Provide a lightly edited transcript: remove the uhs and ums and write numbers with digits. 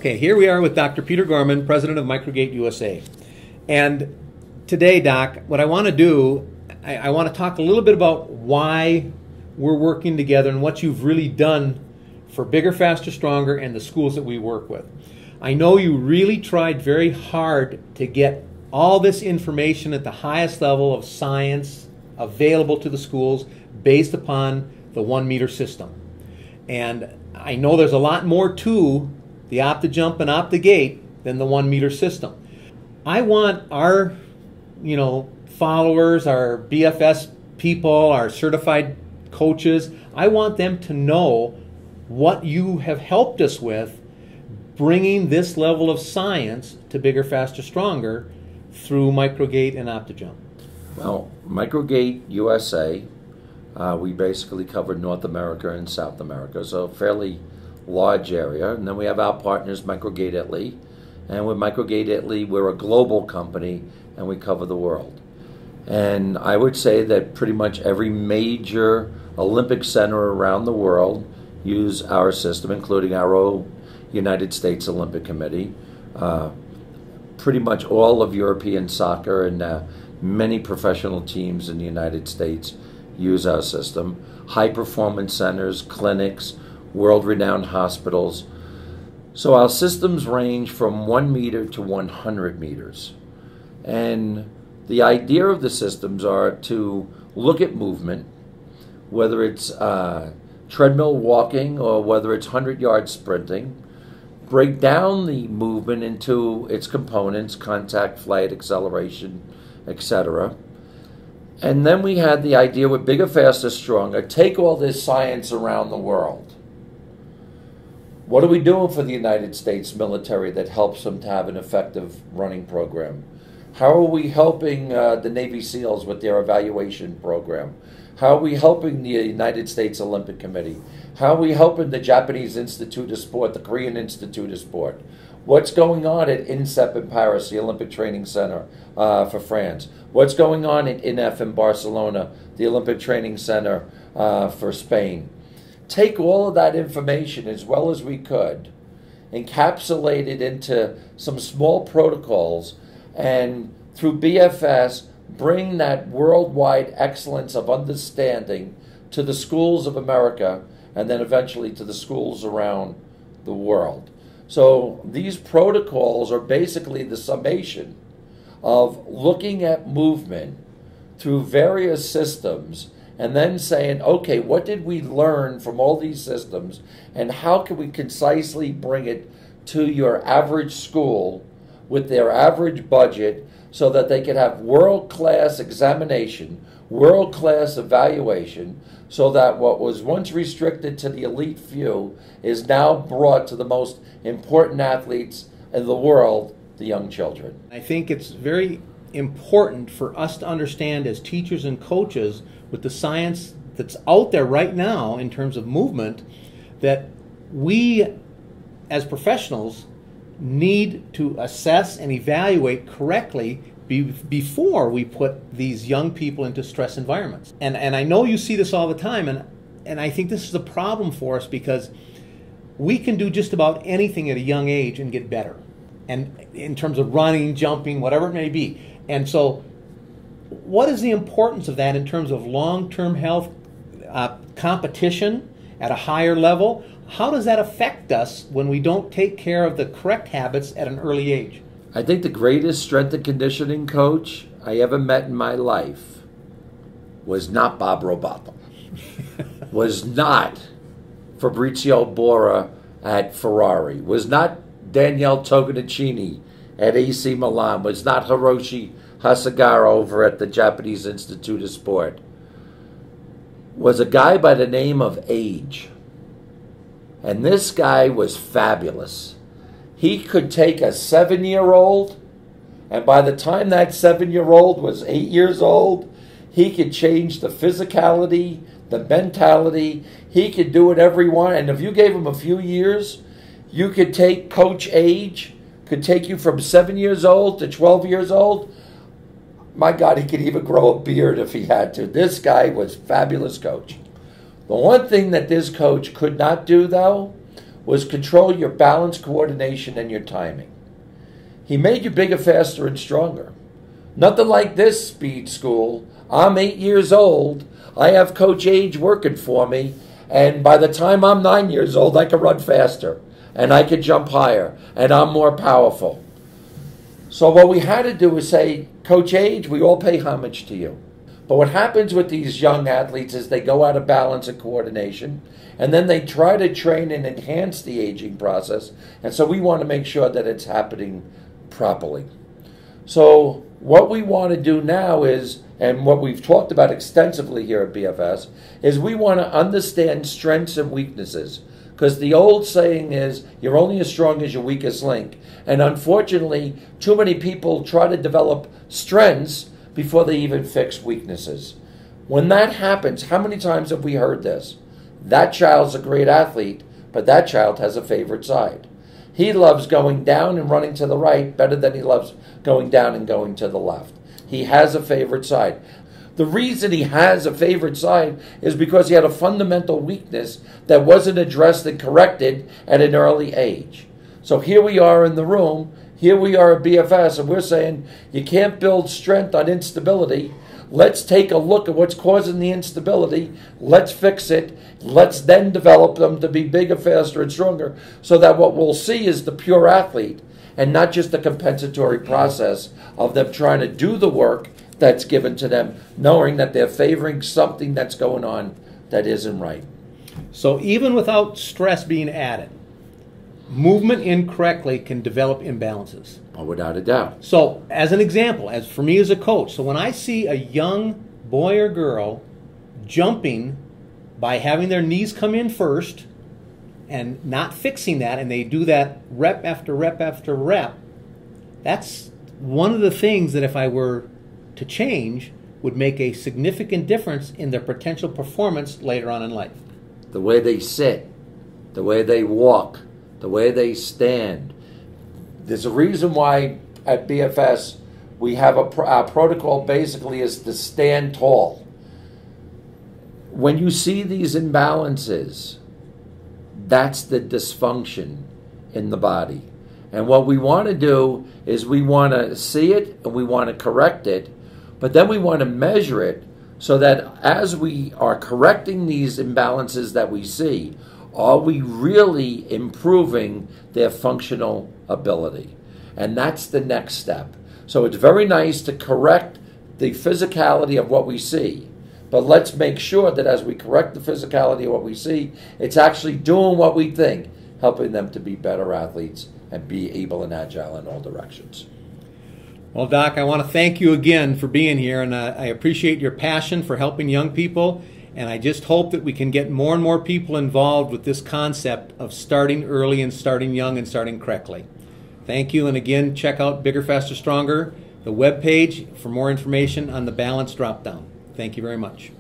Okay, here we are with Dr. Peter Gorman, president of OptoGait USA. And today, Doc, what I want to do, I want to talk a little bit about why we're working together and what you've really done for Bigger, Faster, Stronger and the schools that we work with. I know you really tried very hard to get all this information at the highest level of science available to the schools based upon the 1 meter system. And I know there's a lot more to the OptoJump and OptoGait than the 1 meter system. I want our, followers, our BFS people, our certified coaches, I want them to know what you have helped us with bringing this level of science to Bigger, Faster, Stronger through OptoGait and OptoJump. Well, OptoGait USA, we basically cover North America and South America, so a fairly large area. And then we have our partners, OptoGait Italy. And with OptoGait Italy, we're a global company and we cover the world. And I would say that pretty much every major Olympic center around the world use our system, including our own United States Olympic Committee. Pretty much all of European soccer and many professional teams in the United States use our system. High performance centers, clinics, world-renowned hospitals. So our systems range from 1 meter to 100 meters. And the idea of the systems are to look at movement, whether it's treadmill walking or whether it's 100-yard sprinting, break down the movement into its components, contact, flight, acceleration, etc. And then we had the idea with Bigger, Faster, Stronger, take all this science around the world. What are we doing for the United States military that helps them to have an effective running program? How are we helping the Navy SEALs with their evaluation program? How are we helping the United States Olympic Committee? How are we helping the Japanese Institute of Sport, the Korean Institute of Sport? What's going on at INSEP in Paris, the Olympic Training Center for France? What's going on at INEF in Barcelona, the Olympic Training Center for Spain? Take all of that information as well as we could, encapsulate it into some small protocols, and through BFS, bring that worldwide excellence of understanding to the schools of America and then eventually to the schools around the world. So these protocols are basically the summation of looking at movement through various systems and then saying, okay, what did we learn from all these systems and how can we concisely bring it to your average school with their average budget so that they can have world-class examination, world-class evaluation, so that what was once restricted to the elite few is now brought to the most important athletes in the world, the young children. I think it's very important for us to understand as teachers and coaches with the science that's out there right now in terms of movement that we as professionals need to assess and evaluate correctly before we put these young people into stress environments. And I know you see this all the time, and I think this is a problem for us because we can do just about anything at a young age and get better, and in terms of running, jumping, whatever it may be. And so what is the importance of that in terms of long-term health competition at a higher level? How does that affect us when we don't take care of the correct habits at an early age? I think the greatest strength and conditioning coach I ever met in my life was not Bob Rowbotham, was not Fabrizio Bora at Ferrari, was not Danielle Toganicini at AC Milan, was not Hiroshi Hasegawa over at the Japanese Institute of Sport, was a guy by the name of Age. And this guy was fabulous. He could take a 7-year-old, and by the time that 7-year-old was 8 years old, he could change the physicality, the mentality. He could do whatever he wanted. And if you gave him a few years, you could take Coach Age, could take you from 7 years old to 12 years old. My God, he could even grow a beard if he had to. This guy was a fabulous coach. The one thing that this coach could not do, though, was control your balance, coordination, and your timing. He made you bigger, faster, and stronger. Nothing like this speed school. I'm 8 years old. I have Coach Age working for me. And by the time I'm 9 years old, I can run faster. And I can jump higher. And I'm more powerful. So what we had to do is say, Coach Age, we all pay homage to you. But what happens with these young athletes is they go out of balance and coordination, and then they try to train and enhance the aging process. And so we want to make sure that it's happening properly. So what we want to do now is, and what we've talked about extensively here at BFS, is we want to understand strengths and weaknesses. Because the old saying is, you're only as strong as your weakest link. And unfortunately, too many people try to develop strengths before they even fix weaknesses. When that happens, how many times have we heard this? That child's a great athlete, but that child has a favorite side. He loves going down and running to the right better than he loves going down and going to the left. He has a favorite side. The reason he has a favorite side is because he had a fundamental weakness that wasn't addressed and corrected at an early age. So here we are in the room, here we are at BFS, and we're saying you can't build strength on instability. Let's take a look at what's causing the instability. Let's fix it. Let's then develop them to be bigger, faster, and stronger, so that what we'll see is the pure athlete and not just the compensatory process of them trying to do the work that's given to them, knowing that they're favoring something that's going on that isn't right. So even without stress being added, movement incorrectly can develop imbalances. Oh, without a doubt. So as an example, as for me as a coach, so when I see a young boy or girl jumping by having their knees come in first and not fixing that, and they do that rep after rep after rep, that's one of the things that if I were to change would make a significant difference in their potential performance later on in life. The way they sit, the way they walk, the way they stand. There's a reason why at BFS we have our protocol basically is to stand tall. When you see these imbalances, that's the dysfunction in the body. And what we want to do is we want to see it and we want to correct it, but then we want to measure it so that as we are correcting these imbalances that we see, are we really improving their functional ability? And that's the next step. So it's very nice to correct the physicality of what we see, but let's make sure that as we correct the physicality of what we see, it's actually doing what we think, helping them to be better athletes and be able and agile in all directions. Well, Doc, I want to thank you again for being here, and I appreciate your passion for helping young people, and I just hope that we can get more and more people involved with this concept of starting early and starting young and starting correctly. Thank you, and again, check out Bigger, Faster, Stronger, the webpage for more information on the balance drop-down. Thank you very much.